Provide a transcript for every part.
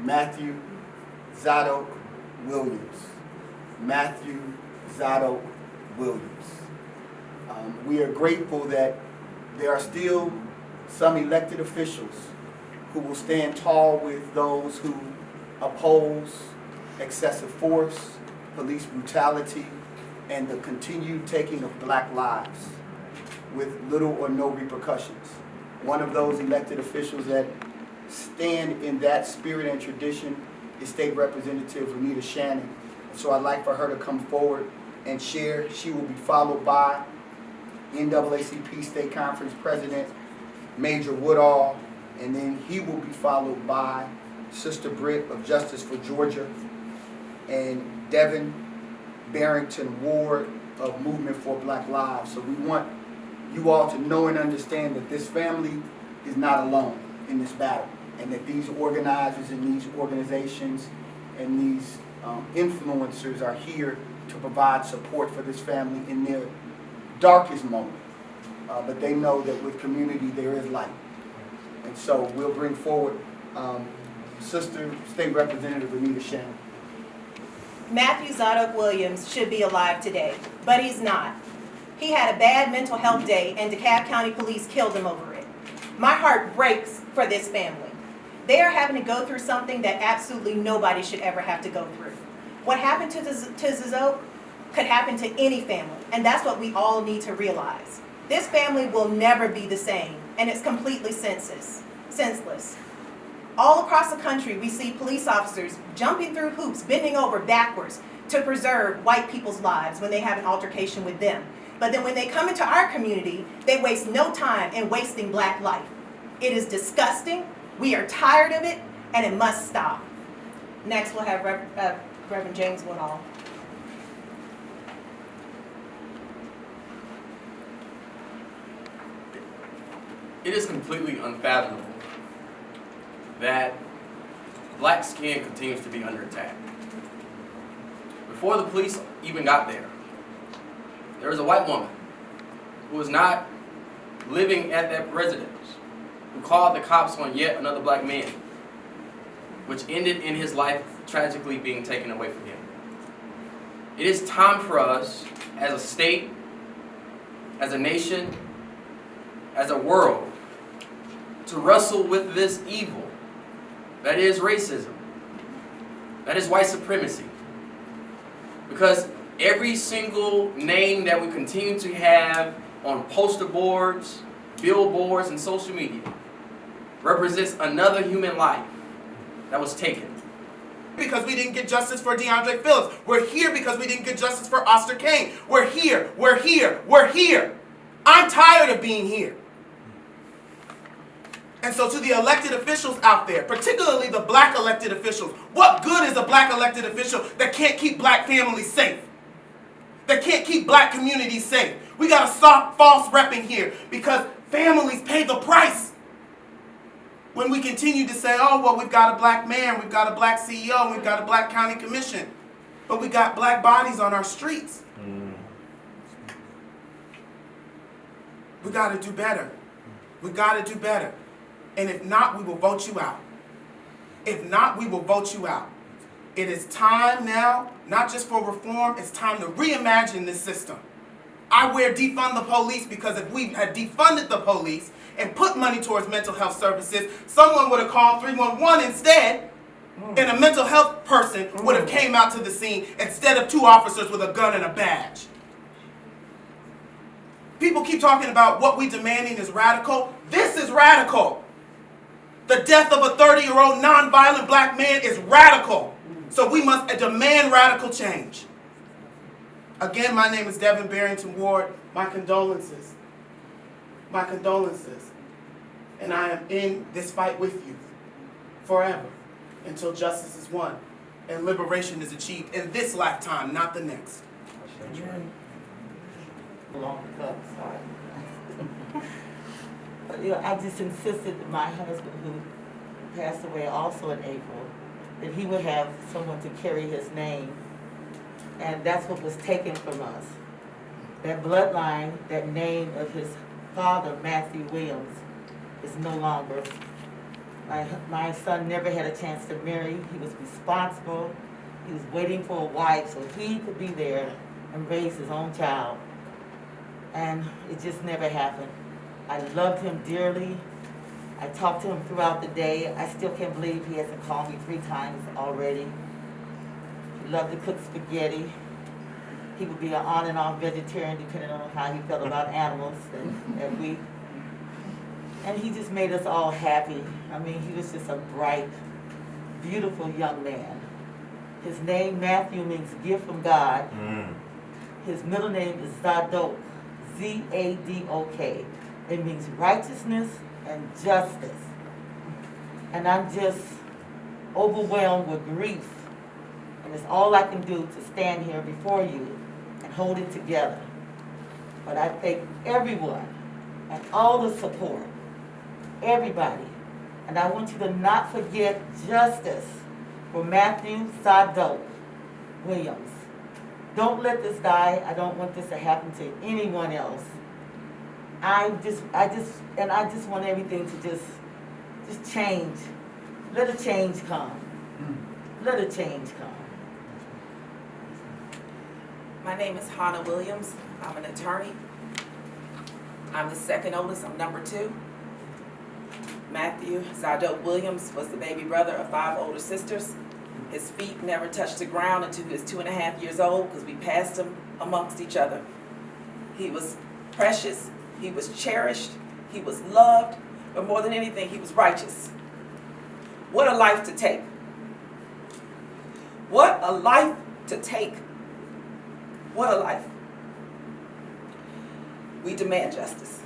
Matthew Zadok Williams. Matthew Zadok Williams. We are grateful that there are still some elected officials who will stand tall with those who oppose excessive force, police brutality, and the continued taking of black lives with little or no repercussions. One of those elected officials that stand in that spirit and tradition is State Representative Renitta Shannon. So I'd like for her to come forward and share. She will be followed by NAACP State Conference President Major Goodall, and then he will be followed by Sister Britt of Justice for Georgia and Devin Barrington Ward of Movement for Black Lives. So we want you all to know and understand that this family is not alone in this battle, and that these organizers and these organizations and these influencers are here to provide support for this family in their darkest moment. But they know that with community there is light. And so we'll bring forward Sister State Representative Renitta Shannon. Matthew Zadok Williams should be alive today, but he's not. He had a bad mental health day and DeKalb County police killed him over it. My heart breaks for this family. They are having to go through something that absolutely nobody should ever have to go through. What happened to Zadok could happen to any family, and that's what we all need to realize. This family will never be the same, and it's completely senseless. All across the country, we see police officers jumping through hoops, bending over backwards to preserve white people's lives when they have an altercation with them. But then when they come into our community, they waste no time in wasting black life. It is disgusting. We are tired of it, and it must stop. Next, we'll have Reverend James Goodall. It is completely unfathomable that black skin continues to be under attack. Before the police even got there was a white woman who was not living at that residence who called the cops on yet another black man, which ended in his life tragically being taken away from him. It is time for us as a state, as a nation, as a world, to wrestle with this evil that is racism, that is white supremacy. Because every single name that we continue to have on poster boards, billboards, and social media represents another human life that was taken. Because we didn't get justice for DeAndre Phillips. We're here because we didn't get justice for Oscar Kane. We're here, we're here, we're here. I'm tired of being here. And so to the elected officials out there, particularly the black elected officials, what good is a black elected official that can't keep black families safe? That can't keep black communities safe? We got to stop false repping here because families pay the price. When we continue to say, oh, well, we've got a black mayor, we've got a black CEO, we've got a black county commission, but we got black bodies on our streets. We got to do better. We got to do better. And if not, we will vote you out. If not, we will vote you out. It is time now, not just for reform, it's time to reimagine this system. I wear defund the police because if we had defunded the police and put money towards mental health services, someone would have called 311 instead, and a mental health person would have came out to the scene instead of two officers with a gun and a badge. People keep talking about what we're demanding is radical. This is radical. The death of a 30-year-old nonviolent black man is radical. So we must demand radical change. Again, my name is Devin Barrington Ward. My condolences. My condolences. And I am in this fight with you forever until justice is won and liberation is achieved in this lifetime, not the next. I just insisted that my husband, who passed away also in April, that he would have someone to carry his name. And that's what was taken from us. That bloodline, that name of his father, Matthew Williams, is no longer My son never had a chance to marry. He was responsible. He was waiting for a wife so he could be there and raise his own child. And it just never happened. I loved him dearly. I talked to him throughout the day. I still can't believe he hasn't called me 3 times already. He loved to cook spaghetti. He would be an on and off vegetarian depending on how he felt about animals and he just made us all happy. I mean, he was just a bright, beautiful young man. His name, Matthew, means gift from God. His middle name is Zadok, Z-A-D-O-K. It means righteousness and justice. And I'm just overwhelmed with grief. And it's all I can do to stand here before you and hold it together. But I thank everyone and all the support, everybody. And I want you to not forget justice for Matthew Zadok Williams. Don't let this die. I don't want this to happen to anyone else. I just want everything to just change. Let a change come. Let a change come. My name is Hannah Williams. I'm an attorney. I'm the second oldest. I'm number 2. Matthew Zadok Williams was the baby brother of 5 older sisters. His feet never touched the ground until he was 2.5 years old because we passed him amongst each other. He was precious. He was cherished. He was loved. But more than anything, he was righteous. What a life to take. What a life to take. What a life. We demand justice.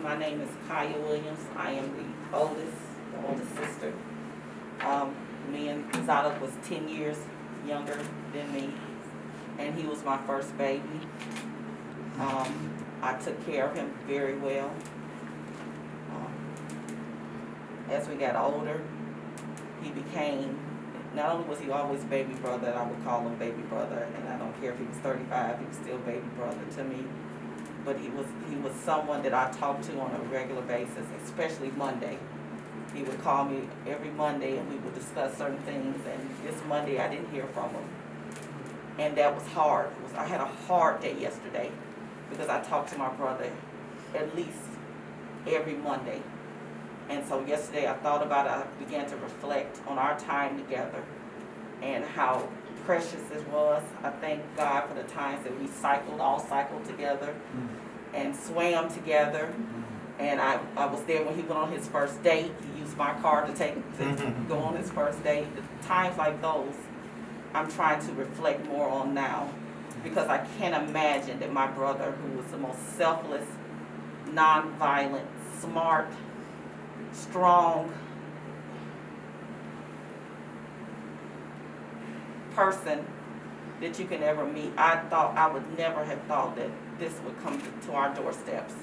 My name is Kaya Williams. I am the oldest sister. Me and Zadok was 10 years younger than me, and he was my first baby. I took care of him very well. As we got older, he became, not only was he always baby brother, I would call him baby brother, and I don't care if he was 35, he was still baby brother to me. But he was someone that I talked to on a regular basis, especially Monday. He would call me every Monday and we would discuss certain things, and this Monday I didn't hear from him. And that was hard. I had a hard day yesterday because I talked to my brother at least every Monday. And so yesterday I thought about it, I began to reflect on our time together and how precious it was. I thank God for the times that we all cycled together and swam together. And I was there when he went on his first date. He used my car to go on his first date. Times like those, I'm trying to reflect more on now, because I can't imagine that my brother, who was the most selfless, non-violent, smart, strong person that you can ever meet. I would never have thought that this would come to our doorsteps.